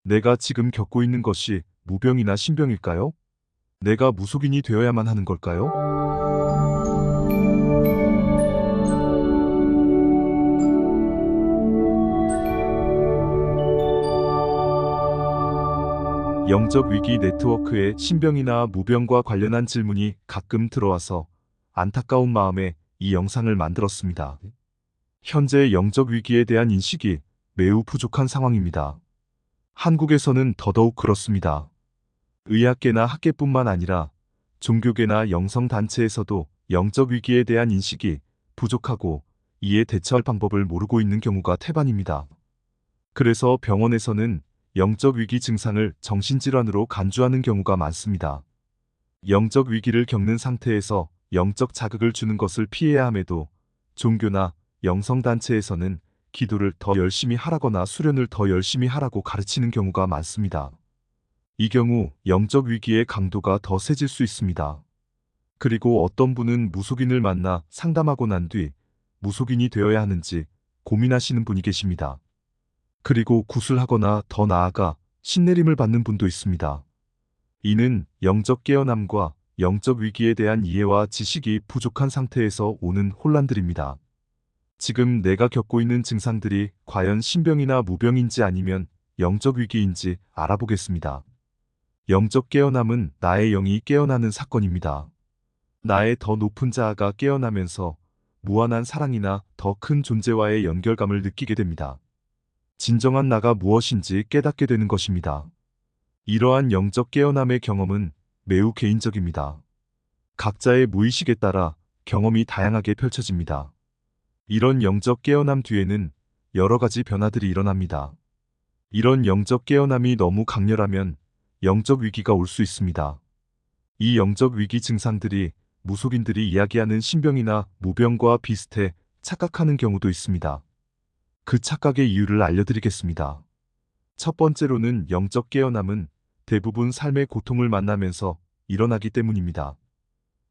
내가 지금 겪고 있는 것이 무병이나 신병일까요? 내가 무속인이 되어야만 하는 걸까요? 영적 위기 네트워크에 신병이나 무병과 관련한 질문이 가끔 들어와서 안타까운 마음에 이 영상을 만들었습니다. 현재 영적 위기에 대한 인식이 매우 부족한 상황입니다. 한국에서는 더더욱 그렇습니다. 의학계나 학계뿐만 아니라 종교계나 영성단체에서도 영적 위기에 대한 인식이 부족하고 이에 대처할 방법을 모르고 있는 경우가 태반입니다. 그래서 병원에서는 영적 위기 증상을 정신질환으로 간주하는 경우가 많습니다. 영적 위기를 겪는 상태에서 영적 자극을 주는 것을 피해야 함에도 종교나 영성단체에서는 기도를 더 열심히 하라거나 수련을 더 열심히 하라고 가르치는 경우가 많습니다. 이 경우 영적 위기의 강도가 더 세질 수 있습니다. 그리고 어떤 분은 무속인을 만나 상담하고 난 뒤 무속인이 되어야 하는지 고민하시는 분이 계십니다. 그리고 구술하거나 더 나아가 신내림을 받는 분도 있습니다. 이는 영적 깨어남과 영적 위기에 대한 이해와 지식이 부족한 상태에서 오는 혼란들입니다. 지금 내가 겪고 있는 증상들이 과연 신병이나 무병인지 아니면 영적 위기인지 알아보겠습니다. 영적 깨어남은 나의 영이 깨어나는 사건입니다. 나의 더 높은 자아가 깨어나면서 무한한 사랑이나 더 큰 존재와의 연결감을 느끼게 됩니다. 진정한 나가 무엇인지 깨닫게 되는 것입니다. 이러한 영적 깨어남의 경험은 매우 개인적입니다. 각자의 무의식에 따라 경험이 다양하게 펼쳐집니다. 이런 영적 깨어남 뒤에는 여러 가지 변화들이 일어납니다. 이런 영적 깨어남이 너무 강렬하면 영적 위기가 올 수 있습니다. 이 영적 위기 증상들이 무속인들이 이야기하는 신병이나 무병과 비슷해 착각하는 경우도 있습니다. 그 착각의 이유를 알려드리겠습니다. 첫 번째로는 영적 깨어남은 대부분 삶의 고통을 만나면서 일어나기 때문입니다.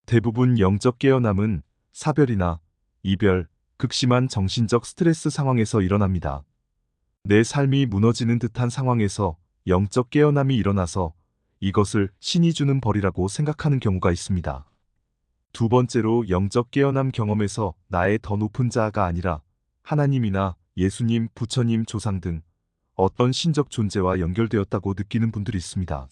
대부분 영적 깨어남은 사별이나 이별, 극심한 정신적 스트레스 상황에서 일어납니다. 내 삶이 무너지는 듯한 상황에서 영적 깨어남이 일어나서 이것을 신이 주는 벌이라고 생각하는 경우가 있습니다. 두 번째로 영적 깨어남 경험에서 나의 더 높은 자아가 아니라 하나님이나 예수님, 부처님, 조상 등 어떤 신적 존재와 연결되었다고 느끼는 분들이 있습니다.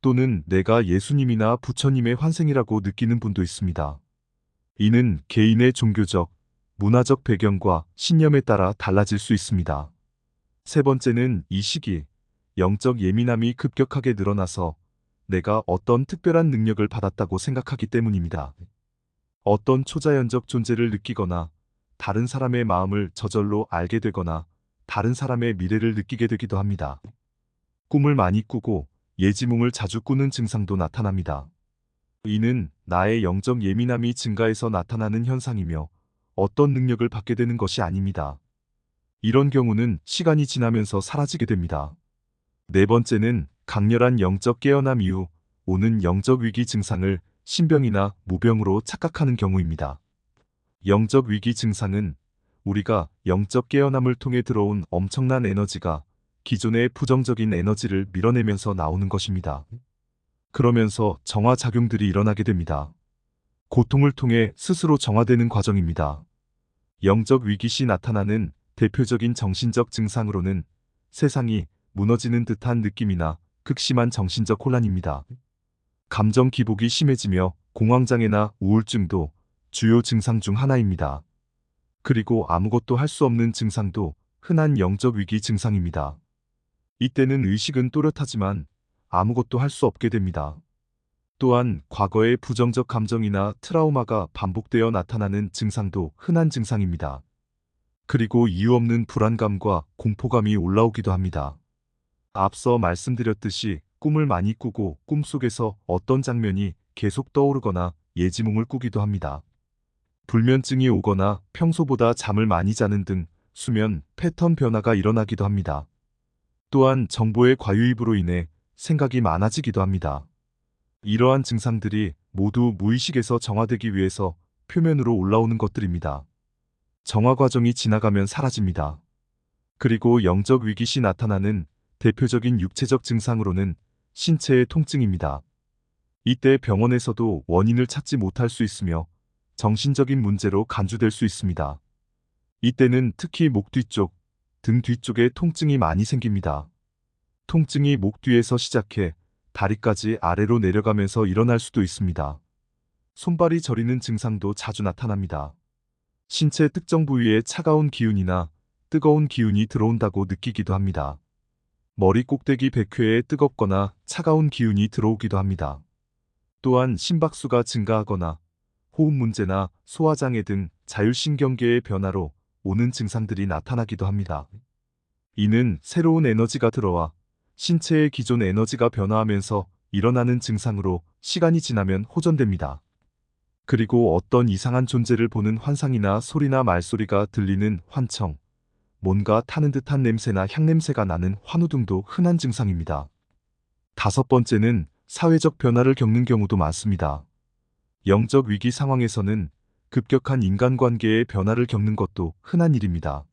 또는 내가 예수님이나 부처님의 환생이라고 느끼는 분도 있습니다. 이는 개인의 종교적, 문화적 배경과 신념에 따라 달라질 수 있습니다. 세 번째는 이 시기, 영적 예민함이 급격하게 늘어나서 내가 어떤 특별한 능력을 받았다고 생각하기 때문입니다. 어떤 초자연적 존재를 느끼거나 다른 사람의 마음을 저절로 알게 되거나 다른 사람의 미래를 느끼게 되기도 합니다. 꿈을 많이 꾸고 예지몽을 자주 꾸는 증상도 나타납니다. 이는 나의 영적 예민함이 증가해서 나타나는 현상이며 어떤 능력을 받게 되는 것이 아닙니다. 이런 경우는 시간이 지나면서 사라지게 됩니다. 네 번째는 강렬한 영적 깨어남 이후 오는 영적 위기 증상을 신병이나 무병으로 착각하는 경우입니다. 영적 위기 증상은 우리가 영적 깨어남을 통해 들어온 엄청난 에너지가 기존의 부정적인 에너지를 밀어내면서 나오는 것입니다. 그러면서 정화작용들이 일어나게 됩니다. 고통을 통해 스스로 정화되는 과정입니다. 영적 위기 시 나타나는 대표적인 정신적 증상으로는 세상이 무너지는 듯한 느낌이나 극심한 정신적 혼란입니다. 감정 기복이 심해지며 공황장애나 우울증도 주요 증상 중 하나입니다. 그리고 아무것도 할 수 없는 증상도 흔한 영적 위기 증상입니다. 이때는 의식은 또렷하지만 아무것도 할 수 없게 됩니다. 또한 과거의 부정적 감정이나 트라우마가 반복되어 나타나는 증상도 흔한 증상입니다. 그리고 이유 없는 불안감과 공포감이 올라오기도 합니다. 앞서 말씀드렸듯이 꿈을 많이 꾸고 꿈속에서 어떤 장면이 계속 떠오르거나 예지몽을 꾸기도 합니다. 불면증이 오거나 평소보다 잠을 많이 자는 등 수면 패턴 변화가 일어나기도 합니다. 또한 정보의 과유입으로 인해 생각이 많아지기도 합니다. 이러한 증상들이 모두 무의식에서 정화되기 위해서 표면으로 올라오는 것들입니다. 정화 과정이 지나가면 사라집니다. 그리고 영적 위기 시 나타나는 대표적인 육체적 증상으로는 신체의 통증입니다. 이때 병원에서도 원인을 찾지 못할 수 있으며 정신적인 문제로 간주될 수 있습니다. 이때는 특히 목 뒤쪽, 등 뒤쪽에 통증이 많이 생깁니다. 통증이 목 뒤에서 시작해 다리까지 아래로 내려가면서 일어날 수도 있습니다. 손발이 저리는 증상도 자주 나타납니다. 신체 특정 부위에 차가운 기운이나 뜨거운 기운이 들어온다고 느끼기도 합니다. 머리 꼭대기 백회에 뜨겁거나 차가운 기운이 들어오기도 합니다. 또한 심박수가 증가하거나 호흡 문제나 소화장애 등 자율신경계의 변화로 오는 증상들이 나타나기도 합니다. 이는 새로운 에너지가 들어와 신체의 기존 에너지가 변화하면서 일어나는 증상으로 시간이 지나면 호전됩니다. 그리고 어떤 이상한 존재를 보는 환상이나 소리나 말소리가 들리는 환청, 뭔가 타는 듯한 냄새나 향냄새가 나는 환우 등도 흔한 증상입니다. 5번째는 사회적 변화를 겪는 경우도 많습니다. 영적 위기 상황에서는 급격한 인간관계의 변화를 겪는 것도 흔한 일입니다.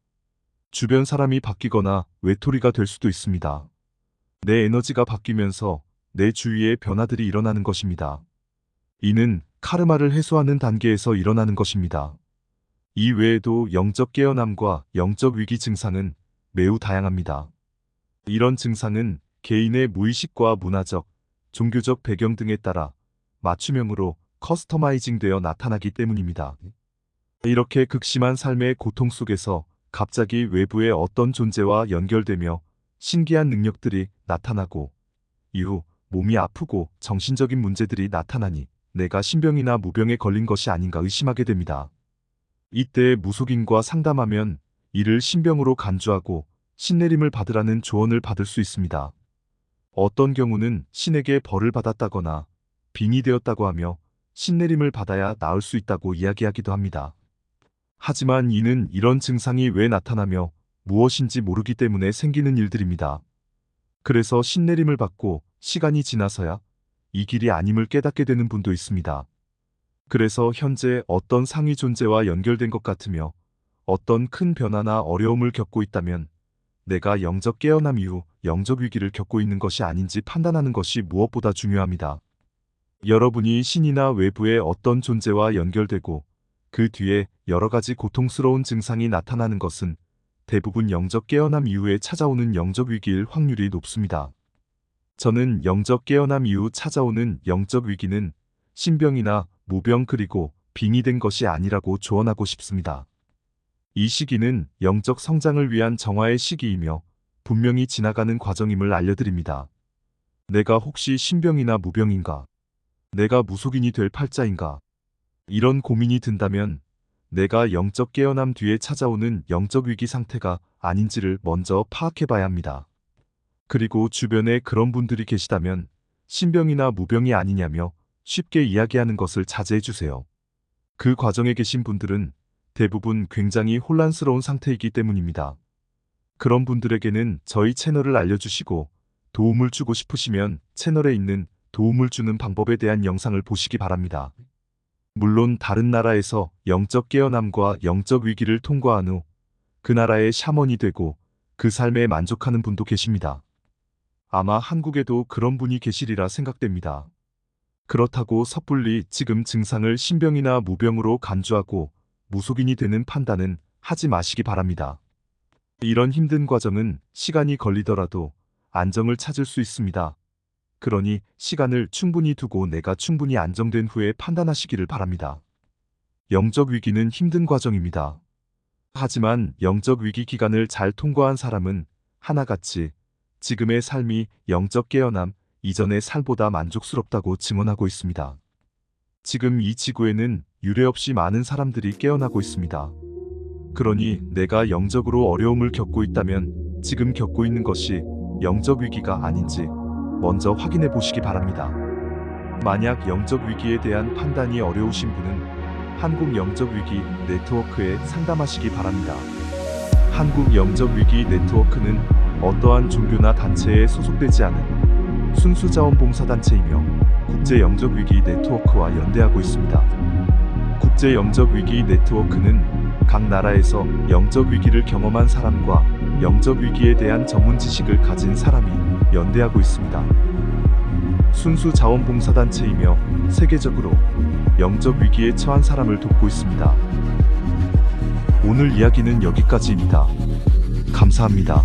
주변 사람이 바뀌거나 외톨이가 될 수도 있습니다. 내 에너지가 바뀌면서 내 주위에 변화들이 일어나는 것입니다. 이는 카르마를 해소하는 단계에서 일어나는 것입니다. 이 외에도 영적 깨어남과 영적 위기 증상은 매우 다양합니다. 이런 증상은 개인의 무의식과 문화적, 종교적 배경 등에 따라 맞춤형으로 커스터마이징되어 나타나기 때문입니다. 이렇게 극심한 삶의 고통 속에서 갑자기 외부의 어떤 존재와 연결되며 신기한 능력들이 나타나고 이후 몸이 아프고 정신적인 문제들이 나타나니 내가 신병이나 무병에 걸린 것이 아닌가 의심하게 됩니다. 이때 무속인과 상담하면 이를 신병으로 간주하고 신내림을 받으라는 조언을 받을 수 있습니다. 어떤 경우는 신에게 벌을 받았다거나 빙이 되었다고 하며 신내림을 받아야 나을 수 있다고 이야기하기도 합니다. 하지만 이는 이런 증상이 왜 나타나며 무엇인지 모르기 때문에 생기는 일들입니다. 그래서 신내림을 받고 시간이 지나서야 이 길이 아님을 깨닫게 되는 분도 있습니다. 그래서 현재 어떤 상위 존재와 연결된 것 같으며 어떤 큰 변화나 어려움을 겪고 있다면 내가 영적 깨어남 이후 영적 위기를 겪고 있는 것이 아닌지 판단하는 것이 무엇보다 중요합니다. 여러분이 신이나 외부의 어떤 존재와 연결되고 그 뒤에 여러 가지 고통스러운 증상이 나타나는 것은 대부분 영적 깨어남 이후에 찾아오는 영적 위기일 확률이 높습니다. 저는 영적 깨어남 이후 찾아오는 영적 위기는 신병이나 무병 그리고 빙이 된 것이 아니라고 조언하고 싶습니다. 이 시기는 영적 성장을 위한 정화의 시기이며 분명히 지나가는 과정임을 알려드립니다. 내가 혹시 신병이나 무병인가? 내가 무속인이 될 팔자인가? 이런 고민이 든다면 내가 영적 깨어남 뒤에 찾아오는 영적 위기 상태가 아닌지를 먼저 파악해봐야 합니다. 그리고 주변에 그런 분들이 계시다면 신병이나 무병이 아니냐며 쉽게 이야기하는 것을 자제해주세요. 그 과정에 계신 분들은 대부분 굉장히 혼란스러운 상태이기 때문입니다. 그런 분들에게는 저희 채널을 알려주시고 도움을 주고 싶으시면 채널에 있는 도움을 주는 방법에 대한 영상을 보시기 바랍니다. 물론 다른 나라에서 영적 깨어남과 영적 위기를 통과한 후 그 나라의 샤먼이 되고 그 삶에 만족하는 분도 계십니다. 아마 한국에도 그런 분이 계시리라 생각됩니다. 그렇다고 섣불리 지금 증상을 신병이나 무병으로 간주하고 무속인이 되는 판단은 하지 마시기 바랍니다. 이런 힘든 과정은 시간이 걸리더라도 안정을 찾을 수 있습니다. 그러니 시간을 충분히 두고 내가 충분히 안정된 후에 판단하시기를 바랍니다. 영적 위기는 힘든 과정입니다. 하지만 영적 위기 기간을 잘 통과한 사람은 하나같이 지금의 삶이 영적 깨어남 이전의 삶보다 만족스럽다고 증언하고 있습니다. 지금 이 지구에는 유례없이 많은 사람들이 깨어나고 있습니다. 그러니 내가 영적으로 어려움을 겪고 있다면 지금 겪고 있는 것이 영적 위기가 아닌지 먼저 확인해 보시기 바랍니다. 만약 영적 위기에 대한 판단이 어려우신 분은 한국 영적 위기 네트워크에 상담하시기 바랍니다. 한국 영적 위기 네트워크는 어떠한 종교나 단체에 소속되지 않은 순수 자원봉사단체이며 국제 영적 위기 네트워크와 연대하고 있습니다. 국제 영적 위기 네트워크는 각 나라에서 영적 위기를 경험한 사람과 영적 위기에 대한 전문 지식을 가진 사람이 연대하고 있습니다. 순수 자원봉사단체이며 세계적으로 영적 위기에 처한 사람을 돕고 있습니다. 오늘 이야기는 여기까지입니다. 감사합니다.